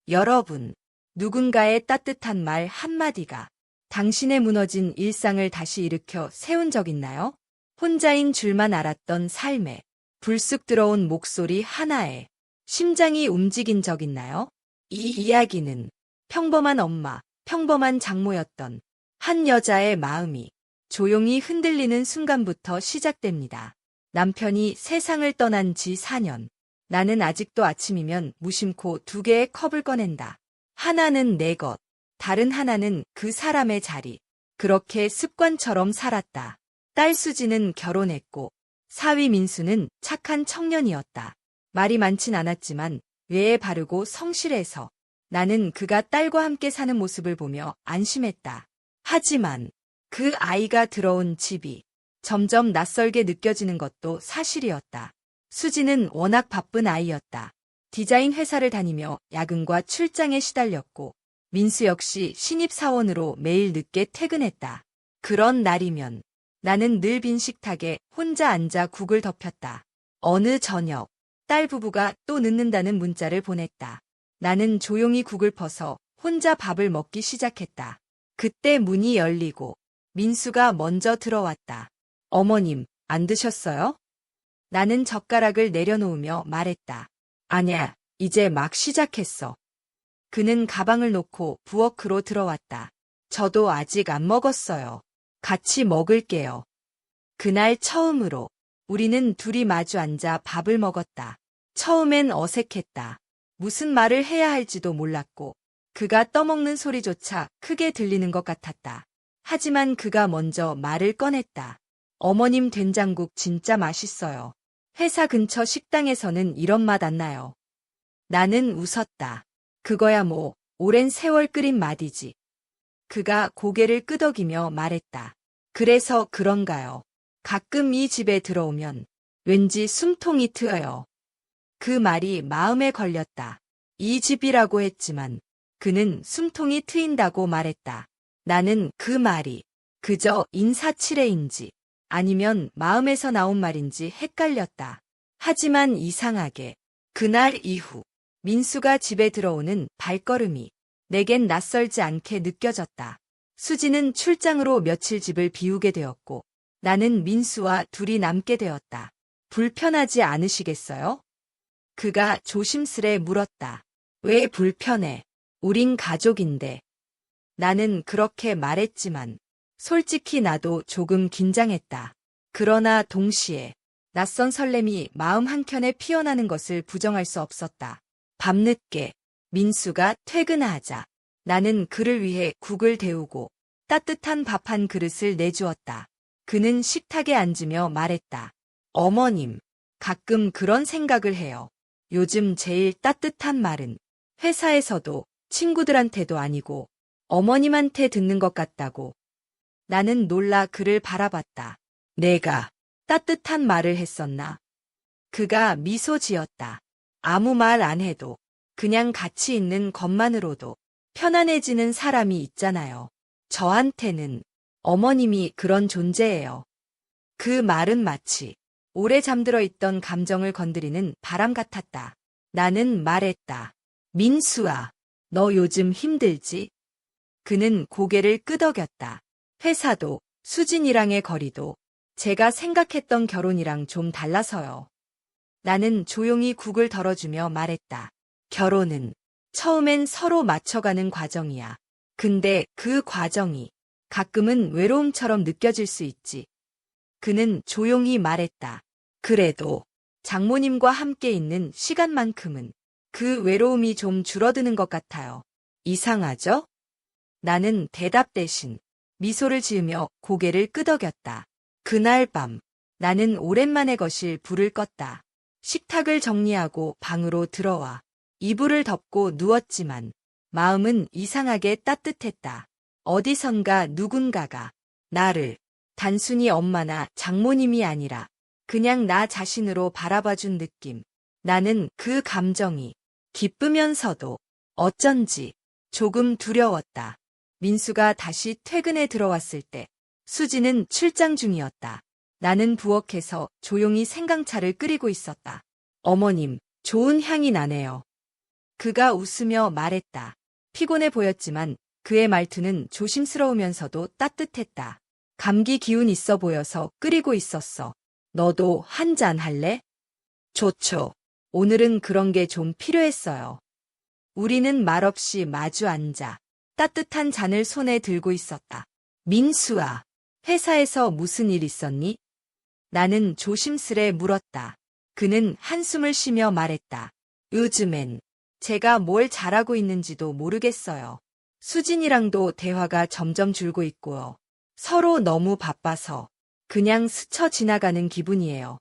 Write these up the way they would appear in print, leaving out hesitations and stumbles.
여러분, 누군가의 따뜻한 말 한마디가 당신의 무너진 일상을 다시 일으켜 세운 적 있나요? 혼자인 줄만 알았던 삶에 불쑥 들어온 목소리 하나에 심장이 움직인 적 있나요? 이 이야기는 평범한 엄마, 평범한 장모였던 한 여자의 마음이 조용히 흔들리는 순간부터 시작됩니다. 남편이 세상을 떠난 지 4년. 나는 아직도 아침이면 무심코 2개의 컵을 꺼낸다. 하나는 내 것, 다른 하나는 그 사람의 자리. 그렇게 습관처럼 살았다. 딸 수지는 결혼했고 사위 민수는 착한 청년이었다. 말이 많진 않았지만 외에 바르고 성실해서 나는 그가 딸과 함께 사는 모습을 보며 안심했다. 하지만 그 아이가 들어온 집이 점점 낯설게 느껴지는 것도 사실이었다. 수지는 워낙 바쁜 아이였다. 디자인 회사를 다니며 야근과 출장에 시달렸고 민수 역시 신입사원으로 매일 늦게 퇴근했다. 그런 날이면 나는 늘 빈 식탁에 혼자 앉아 국을 덮였다. 어느 저녁 딸 부부가 또 늦는다는 문자를 보냈다. 나는 조용히 국을 퍼서 혼자 밥을 먹기 시작했다. 그때 문이 열리고 민수가 먼저 들어왔다. 어머님, 안 드셨어요? 나는 젓가락을 내려놓으며 말했다. 아냐, 이제 막 시작했어. 그는 가방을 놓고 부엌으로 들어왔다. 저도 아직 안 먹었어요. 같이 먹을게요. 그날 처음으로 우리는 둘이 마주 앉아 밥을 먹었다. 처음엔 어색했다. 무슨 말을 해야 할지도 몰랐고 그가 떠먹는 소리조차 크게 들리는 것 같았다. 하지만 그가 먼저 말을 꺼냈다. 어머님 된장국 진짜 맛있어요. 회사 근처 식당에서는 이런 맛 안 나요. 나는 웃었다. 그거야 뭐 오랜 세월 끓인 맛이지. 그가 고개를 끄덕이며 말했다. 그래서 그런가요? 가끔 이 집에 들어오면 왠지 숨통이 트여요. 그 말이 마음에 걸렸다. 이 집이라고 했지만 그는 숨통이 트인다고 말했다. 나는 그 말이 그저 인사치레인지 아니면 마음에서 나온 말인지 헷갈렸다. 하지만 이상하게 그날 이후 민수가 집에 들어오는 발걸음이 내겐 낯설지 않게 느껴졌다. 수지는 출장으로 며칠 집을 비우게 되었고 나는 민수와 둘이 남게 되었다. 불편하지 않으시겠어요? 그가 조심스레 물었다. 왜 불편해? 우린 가족인데. 나는 그렇게 말했지만 솔직히 나도 조금 긴장했다. 그러나 동시에 낯선 설렘이 마음 한켠에 피어나는 것을 부정할 수 없었다. 밤늦게 민수가 퇴근하자 나는 그를 위해 국을 데우고 따뜻한 밥 한 그릇을 내주었다. 그는 식탁에 앉으며 말했다. 어머님, 가끔 그런 생각을 해요. 요즘 제일 따뜻한 말은 회사에서도 친구들한테도 아니고 어머님한테 듣는 것 같다고. 나는 놀라 그를 바라봤다. 내가 따뜻한 말을 했었나? 그가 미소 지었다. 아무 말 안 해도 그냥 같이 있는 것만으로도 편안해지는 사람이 있잖아요. 저한테는 어머님이 그런 존재예요. 그 말은 마치 오래 잠들어 있던 감정을 건드리는 바람 같았다. 나는 말했다. 민수아, 너 요즘 힘들지? 그는 고개를 끄덕였다. 회사도 수진이랑의 거리도 제가 생각했던 결혼이랑 좀 달라서요. 나는 조용히 국을 덜어주며 말했다. 결혼은 처음엔 서로 맞춰가는 과정이야. 근데 그 과정이 가끔은 외로움처럼 느껴질 수 있지. 그는 조용히 말했다. 그래도 장모님과 함께 있는 시간만큼은 그 외로움이 좀 줄어드는 것 같아요. 이상하죠? 나는 대답 대신 미소를 지으며 고개를 끄덕였다. 그날 밤 나는 오랜만에 거실 불을 껐다. 식탁을 정리하고 방으로 들어와 이불을 덮고 누웠지만 마음은 이상하게 따뜻했다. 어디선가 누군가가 나를 단순히 엄마나 장모님이 아니라 그냥 나 자신으로 바라봐준 느낌. 나는 그 감정이 기쁘면서도 어쩐지 조금 두려웠다. 민수가 다시 퇴근에 들어왔을 때 수지는 출장 중이었다. 나는 부엌에서 조용히 생강차를 끓이고 있었다. 어머님, 좋은 향이 나네요. 그가 웃으며 말했다. 피곤해 보였지만 그의 말투는 조심스러우면서도 따뜻했다. 감기 기운 있어 보여서 끓이고 있었어. 너도 한 잔 할래? 좋죠. 오늘은 그런 게 좀 필요했어요. 우리는 말없이 마주 앉아 따뜻한 잔을 손에 들고 있었다. 민수아, 회사에서 무슨 일 있었니? 나는 조심스레 물었다. 그는 한숨을 쉬며 말했다. 요즘엔 제가 뭘 잘하고 있는지도 모르겠어요. 수진이랑도 대화가 점점 줄고 있고요. 서로 너무 바빠서 그냥 스쳐 지나가는 기분이에요.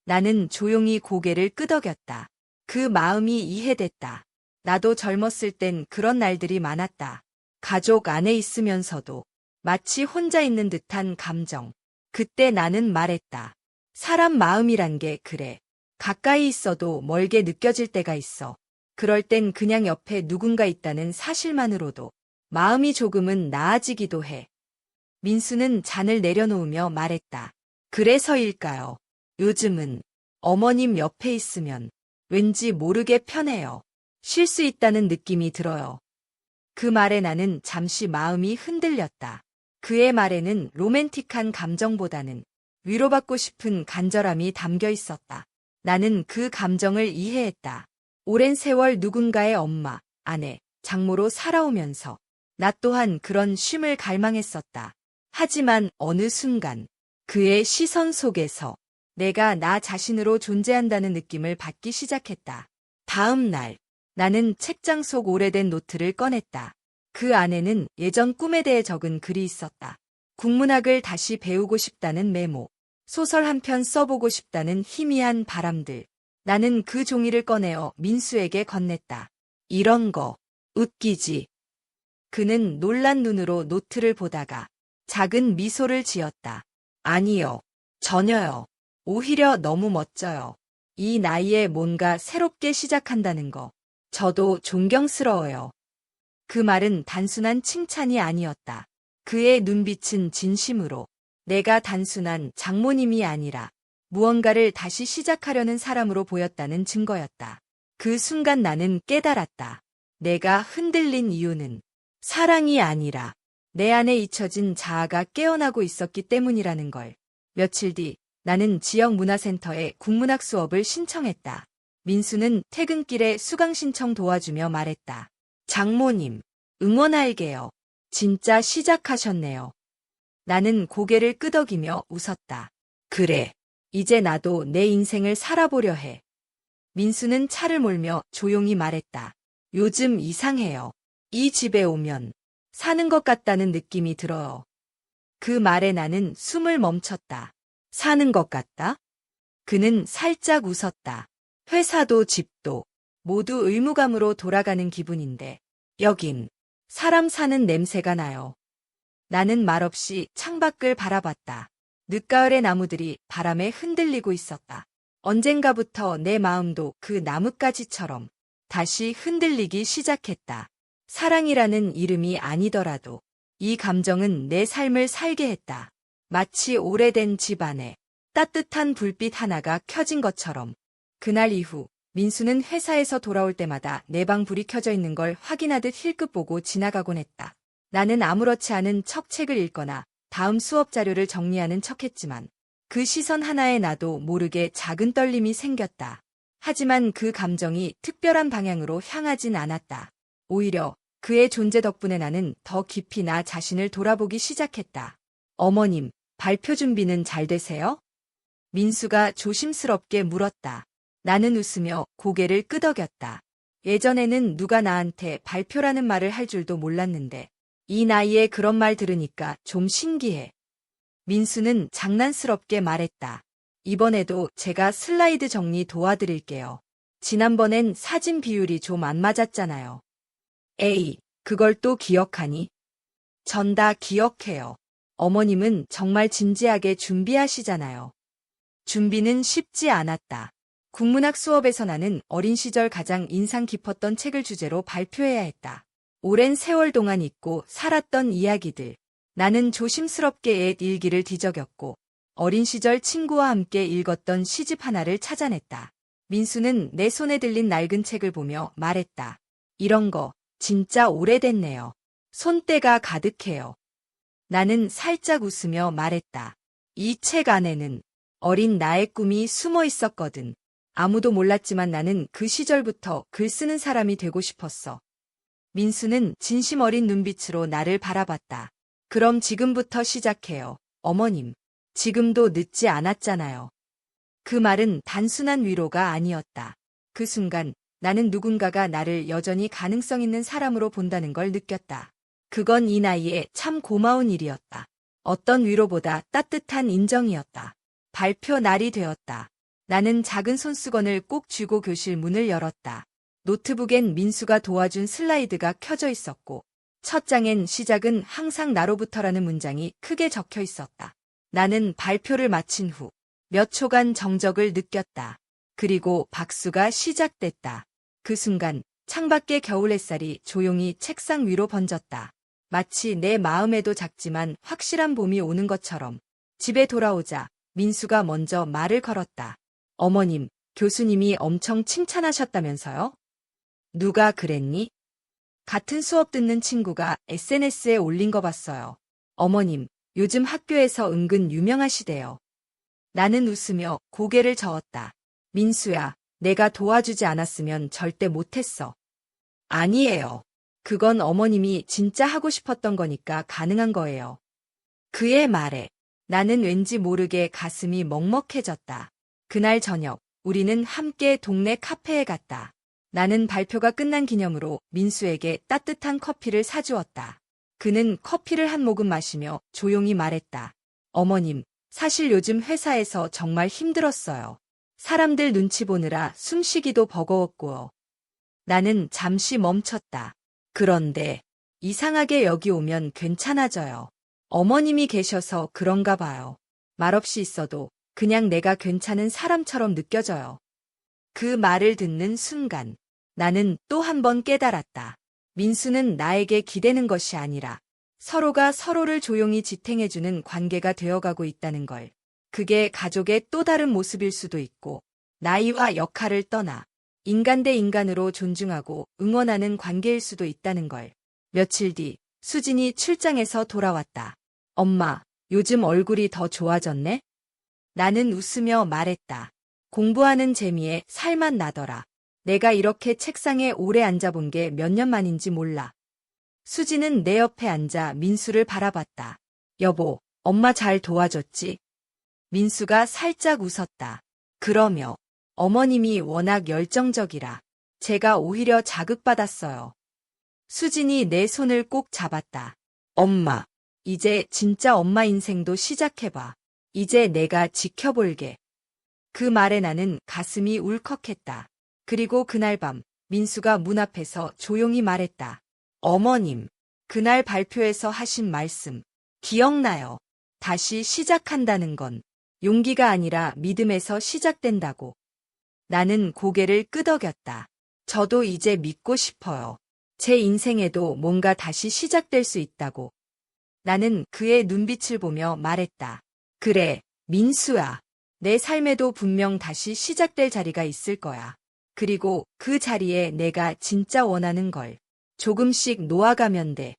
나는 조용히 고개를 끄덕였다. 그 마음이 이해됐다. 나도 젊었을 땐 그런 날들이 많았다. 가족 안에 있으면서도 마치 혼자 있는 듯한 감정. 그때 나는 말했다. 사람 마음이란 게 그래. 가까이 있어도 멀게 느껴질 때가 있어. 그럴 땐 그냥 옆에 누군가 있다는 사실만으로도 마음이 조금은 나아지기도 해. 민수는 잔을 내려놓으며 말했다. 그래서일까요? 요즘은 어머님 옆에 있으면 왠지 모르게 편해요. 쉴 수 있다는 느낌이 들어요. 그 말에 나는 잠시 마음이 흔들렸다. 그의 말에는 로맨틱한 감정보다는 위로받고 싶은 간절함이 담겨 있었다. 나는 그 감정을 이해했다. 오랜 세월 누군가의 엄마, 아내, 장모로 살아오면서 나 또한 그런 쉼을 갈망했었다. 하지만 어느 순간 그의 시선 속에서 내가 나 자신으로 존재한다는 느낌을 받기 시작했다. 다음 날, 나는 책장 속 오래된 노트를 꺼냈다. 그 안에는 예전 꿈에 대해 적은 글이 있었다. 국문학을 다시 배우고 싶다는 메모, 소설 한 편 써보고 싶다는 희미한 바람들. 나는 그 종이를 꺼내어 민수에게 건넸다. 이런 거, 웃기지. 그는 놀란 눈으로 노트를 보다가 작은 미소를 지었다. 아니요, 전혀요. 오히려 너무 멋져요. 이 나이에 뭔가 새롭게 시작한다는 거. 저도 존경스러워요. 그 말은 단순한 칭찬이 아니었다. 그의 눈빛은 진심으로 내가 단순한 장모님이 아니라 무언가를 다시 시작하려는 사람으로 보였다는 증거였다. 그 순간 나는 깨달았다. 내가 흔들린 이유는 사랑이 아니라 내 안에 잊혀진 자아가 깨어나고 있었기 때문이라는 걸. 며칠 뒤 나는 지역 문화센터에 국문학 수업을 신청했다. 민수는 퇴근길에 수강 신청 도와주며 말했다. 장모님, 응원할게요. 진짜 시작하셨네요. 나는 고개를 끄덕이며 웃었다. 그래, 이제 나도 내 인생을 살아보려 해. 민수는 차를 몰며 조용히 말했다. 요즘 이상해요. 이 집에 오면 사는 것 같다는 느낌이 들어요. 그 말에 나는 숨을 멈췄다. 사는 것 같다? 그는 살짝 웃었다. 회사도 집도 모두 의무감으로 돌아가는 기분인데 여긴 사람 사는 냄새가 나요. 나는 말없이 창밖을 바라봤다. 늦가을의 나무들이 바람에 흔들리고 있었다. 언젠가부터 내 마음도 그 나뭇가지처럼 다시 흔들리기 시작했다. 사랑이라는 이름이 아니더라도 이 감정은 내 삶을 살게 했다. 마치 오래된 집 안에 따뜻한 불빛 하나가 켜진 것처럼. 그날 이후 민수는 회사에서 돌아올 때마다 내 방 불이 켜져 있는 걸 확인하듯 힐끗 보고 지나가곤 했다. 나는 아무렇지 않은 척 책을 읽거나 다음 수업 자료를 정리하는 척했지만 그 시선 하나에 나도 모르게 작은 떨림이 생겼다. 하지만 그 감정이 특별한 방향으로 향하진 않았다. 오히려 그의 존재 덕분에 나는 더 깊이 나 자신을 돌아보기 시작했다. 어머님, 발표 준비는 잘 되세요? 민수가 조심스럽게 물었다. 나는 웃으며 고개를 끄덕였다. 예전에는 누가 나한테 발표라는 말을 할 줄도 몰랐는데 이 나이에 그런 말 들으니까 좀 신기해. 민수는 장난스럽게 말했다. 이번에도 제가 슬라이드 정리 도와드릴게요. 지난번엔 사진 비율이 좀 안 맞았잖아요. 에이, 그걸 또 기억하니? 전 다 기억해요. 어머님은 정말 진지하게 준비하시잖아요. 준비는 쉽지 않았다. 국문학 수업에서 나는 어린 시절 가장 인상 깊었던 책을 주제로 발표해야 했다. 오랜 세월 동안 잊고 살았던 이야기들. 나는 조심스럽게 옛 일기를 뒤적였고 어린 시절 친구와 함께 읽었던 시집 하나를 찾아냈다. 민수는 내 손에 들린 낡은 책을 보며 말했다. 이런 거 진짜 오래됐네요. 손때가 가득해요. 나는 살짝 웃으며 말했다. 이 책 안에는 어린 나의 꿈이 숨어 있었거든. 아무도 몰랐지만 나는 그 시절부터 글 쓰는 사람이 되고 싶었어. 민수는 진심 어린 눈빛으로 나를 바라봤다. 그럼 지금부터 시작해요. 어머님, 지금도 늦지 않았잖아요. 그 말은 단순한 위로가 아니었다. 그 순간 나는 누군가가 나를 여전히 가능성 있는 사람으로 본다는 걸 느꼈다. 그건 이 나이에 참 고마운 일이었다. 어떤 위로보다 따뜻한 인정이었다. 발표 날이 되었다. 나는 작은 손수건을 꼭 쥐고 교실 문을 열었다. 노트북엔 민수가 도와준 슬라이드가 켜져 있었고 첫 장엔 시작은 항상 나로부터라는 문장이 크게 적혀 있었다. 나는 발표를 마친 후 몇 초간 정적을 느꼈다. 그리고 박수가 시작됐다. 그 순간 창밖의 겨울 햇살이 조용히 책상 위로 번졌다. 마치 내 마음에도 작지만 확실한 봄이 오는 것처럼. 집에 돌아오자 민수가 먼저 말을 걸었다. 어머님, 교수님이 엄청 칭찬하셨다면서요? 누가 그랬니? 같은 수업 듣는 친구가 SNS에 올린 거 봤어요. 어머님, 요즘 학교에서 은근 유명하시대요. 나는 웃으며 고개를 저었다. 민수야, 내가 도와주지 않았으면 절대 못했어. 아니에요. 그건 어머님이 진짜 하고 싶었던 거니까 가능한 거예요. 그의 말에 나는 왠지 모르게 가슴이 먹먹해졌다. 그날 저녁, 우리는 함께 동네 카페에 갔다. 나는 발표가 끝난 기념으로 민수에게 따뜻한 커피를 사주었다. 그는 커피를 한 모금 마시며 조용히 말했다. 어머님, 사실 요즘 회사에서 정말 힘들었어요. 사람들 눈치 보느라 숨쉬기도 버거웠고요. 나는 잠시 멈췄다. 그런데 이상하게 여기 오면 괜찮아져요. 어머님이 계셔서 그런가 봐요. 말없이 있어도 그냥 내가 괜찮은 사람처럼 느껴져요. 그 말을 듣는 순간 나는 또 한 번 깨달았다. 민수는 나에게 기대는 것이 아니라 서로가 서로를 조용히 지탱해주는 관계가 되어가고 있다는 걸. 그게 가족의 또 다른 모습일 수도 있고 나이와 역할을 떠나 인간 대 인간으로 존중하고 응원하는 관계일 수도 있다는 걸. 며칠 뒤 수진이 출장에서 돌아왔다. 엄마, 요즘 얼굴이 더 좋아졌네? 나는 웃으며 말했다. 공부하는 재미에 살만 나더라. 내가 이렇게 책상에 오래 앉아본 게 몇 년 만인지 몰라. 수지는 내 옆에 앉아 민수를 바라봤다. 여보, 엄마 잘 도와줬지? 민수가 살짝 웃었다. 그러며 어머님이 워낙 열정적이라 제가 오히려 자극받았어요. 수진이 내 손을 꼭 잡았다. 엄마, 이제 진짜 엄마 인생도 시작해봐. 이제 내가 지켜볼게. 그 말에 나는 가슴이 울컥했다. 그리고 그날 밤 민수가 문 앞에서 조용히 말했다. 어머님, 그날 발표에서 하신 말씀 기억나요? 다시 시작한다는 건 용기가 아니라 믿음에서 시작된다고. 나는 고개를 끄덕였다. 저도 이제 믿고 싶어요. 제 인생에도 뭔가 다시 시작될 수 있다고. 나는 그의 눈빛을 보며 말했다. 그래, 민수야. 내 삶에도 분명 다시 시작될 자리가 있을 거야. 그리고 그 자리에 내가 진짜 원하는 걸 조금씩 놓아가면 돼.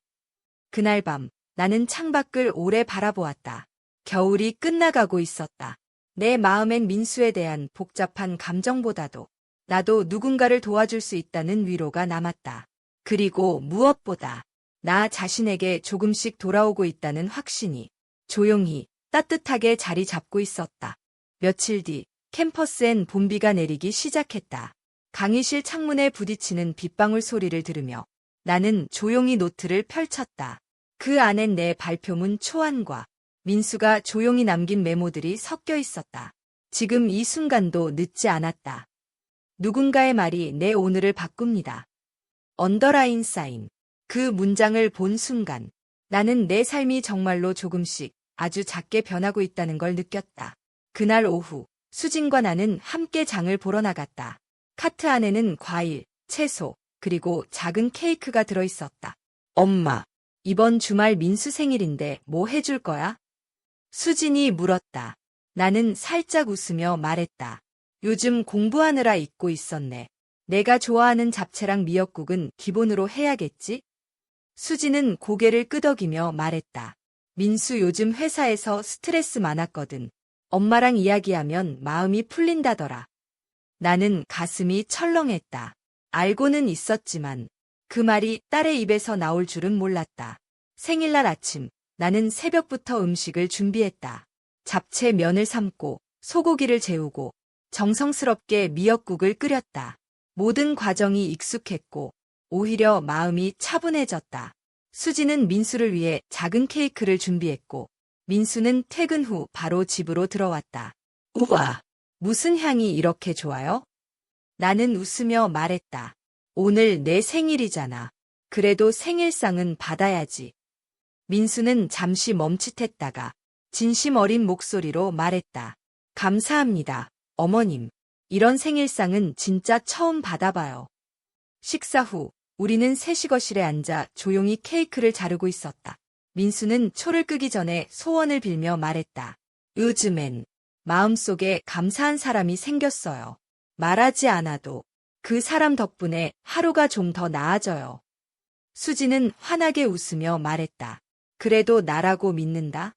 그날 밤 나는 창밖을 오래 바라보았다. 겨울이 끝나가고 있었다. 내 마음엔 민수에 대한 복잡한 감정보다도 나도 누군가를 도와줄 수 있다는 위로가 남았다. 그리고 무엇보다 나 자신에게 조금씩 돌아오고 있다는 확신이 조용히 따뜻하게 자리 잡고 있었다. 며칠 뒤 캠퍼스엔 봄비가 내리기 시작했다. 강의실 창문에 부딪히는 빗방울 소리를 들으며 나는 조용히 노트를 펼쳤다. 그 안엔 내 발표문 초안과 민수가 조용히 남긴 메모들이 섞여 있었다. 지금 이 순간도 늦지 않았다. 누군가의 말이 내 오늘을 바꿉니다. 언더라인 사인. 그 문장을 본 순간 나는 내 삶이 정말로 조금씩 아주 작게 변하고 있다는 걸 느꼈다. 그날 오후 수진과 나는 함께 장을 보러 나갔다. 카트 안에는 과일, 채소, 그리고 작은 케이크가 들어있었다. 엄마, 이번 주말 민수 생일인데 뭐 해줄 거야? 수진이 물었다. 나는 살짝 웃으며 말했다. 요즘 공부하느라 잊고 있었네. 내가 좋아하는 잡채랑 미역국은 기본으로 해야겠지? 수지는 고개를 끄덕이며 말했다. 민수 요즘 회사에서 스트레스 많았거든. 엄마랑 이야기하면 마음이 풀린다더라. 나는 가슴이 철렁했다. 알고는 있었지만 그 말이 딸의 입에서 나올 줄은 몰랐다. 생일날 아침, 나는 새벽부터 음식을 준비했다. 잡채 면을 삶고 소고기를 재우고 정성스럽게 미역국을 끓였다. 모든 과정이 익숙했고 오히려 마음이 차분해졌다. 수지는 민수를 위해 작은 케이크를 준비했고 민수는 퇴근 후 바로 집으로 들어왔다. 우와, 무슨 향이 이렇게 좋아요? 나는 웃으며 말했다. 오늘 내 생일이잖아. 그래도 생일상은 받아야지. 민수는 잠시 멈칫했다가 진심 어린 목소리로 말했다. 감사합니다, 어머님. 이런 생일상은 진짜 처음 받아봐요. 식사 후 우리는 셋이 거실에 앉아 조용히 케이크를 자르고 있었다. 민수는 초를 끄기 전에 소원을 빌며 말했다. 요즘엔 마음속에 감사한 사람이 생겼어요. 말하지 않아도 그 사람 덕분에 하루가 좀 더 나아져요. 수지는 환하게 웃으며 말했다. 그래도 나라고 믿는다?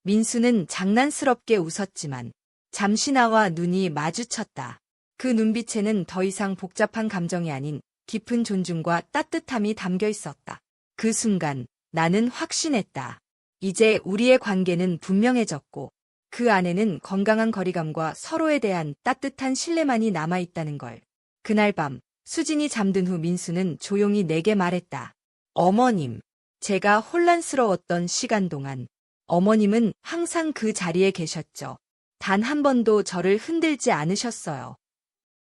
민수는 장난스럽게 웃었지만 잠시 나와 눈이 마주쳤다. 그 눈빛에는 더 이상 복잡한 감정이 아닌 깊은 존중과 따뜻함이 담겨 있었다. 그 순간 나는 확신했다. 이제 우리의 관계는 분명해졌고 그 안에는 건강한 거리감과 서로에 대한 따뜻한 신뢰만이 남아있다는 걸. 그날 밤 수진이 잠든 후 민수는 조용히 내게 말했다. 어머님, 제가 혼란스러웠던 시간 동안 어머님은 항상 그 자리에 계셨죠. 단 한 번도 저를 흔들지 않으셨어요.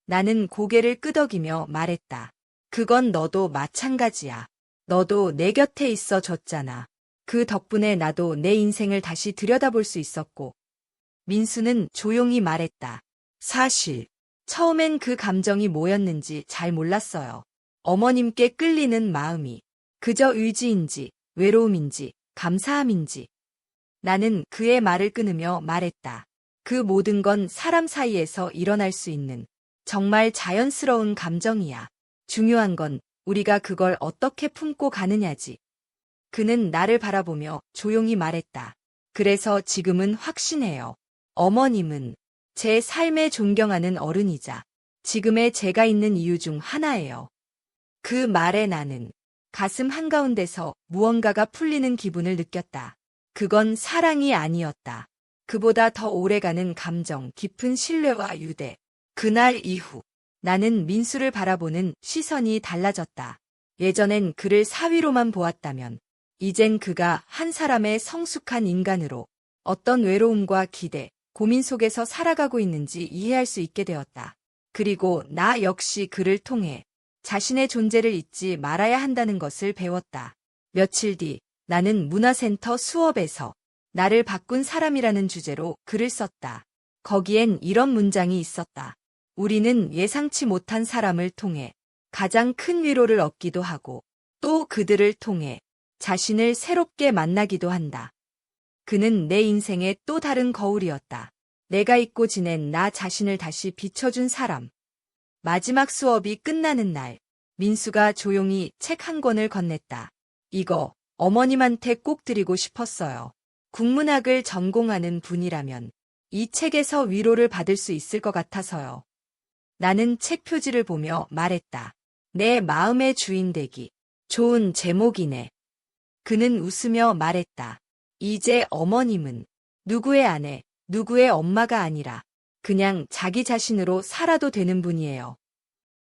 나는 고개를 끄덕이며 말했다. 그건 너도 마찬가지야. 너도 내 곁에 있어 줬잖아. 그 덕분에 나도 내 인생을 다시 들여다볼 수 있었고. 민수는 조용히 말했다. 사실 처음엔 그 감정이 뭐였는지 잘 몰랐어요. 어머님께 끌리는 마음이 그저 의지인지 외로움인지 감사함인지. 나는 그의 말을 끊으며 말했다. 그 모든 건 사람 사이에서 일어날 수 있는 정말 자연스러운 감정이야. 중요한 건 우리가 그걸 어떻게 품고 가느냐지. 그는 나를 바라보며 조용히 말했다. 그래서 지금은 확신해요. 어머님은 제 삶에 존경하는 어른이자 지금의 제가 있는 이유 중 하나예요. 그 말에 나는 가슴 한가운데서 무언가가 풀리는 기분을 느꼈다. 그건 사랑이 아니었다. 그보다 더 오래가는 감정, 깊은 신뢰와 유대. 그날 이후 나는 민수를 바라보는 시선이 달라졌다. 예전엔 그를 사위로만 보았다면 이젠 그가 한 사람의 성숙한 인간으로 어떤 외로움과 기대, 고민 속에서 살아가고 있는지 이해할 수 있게 되었다. 그리고 나 역시 그를 통해 자신의 존재를 잊지 말아야 한다는 것을 배웠다. 며칠 뒤 나는 문화센터 수업에서 나를 바꾼 사람이라는 주제로 글을 썼다. 거기엔 이런 문장이 있었다. 우리는 예상치 못한 사람을 통해 가장 큰 위로를 얻기도 하고 또 그들을 통해 자신을 새롭게 만나기도 한다. 그는 내 인생의 또 다른 거울이었다. 내가 잊고 지낸 나 자신을 다시 비춰준 사람. 마지막 수업이 끝나는 날, 민수가 조용히 책 한 권을 건넸다. 이거 어머님한테 꼭 드리고 싶었어요. 국문학을 전공하는 분이라면 이 책에서 위로를 받을 수 있을 것 같아서요. 나는 책 표지를 보며 말했다. 내 마음의 주인 되기. 좋은 제목이네. 그는 웃으며 말했다. 이제 어머님은 누구의 아내, 누구의 엄마가 아니라 그냥 자기 자신으로 살아도 되는 분이에요.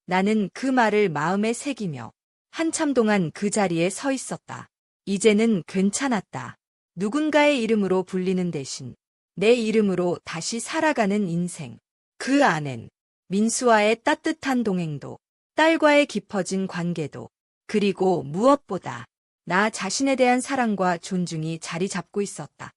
나는 그 말을 마음에 새기며 한참 동안 그 자리에 서 있었다. 이제는 괜찮았다. 누군가의 이름으로 불리는 대신 내 이름으로 다시 살아가는 인생. 그 안엔 민수와의 따뜻한 동행도, 딸과의 깊어진 관계도, 그리고 무엇보다 나 자신에 대한 사랑과 존중이 자리 잡고 있었다.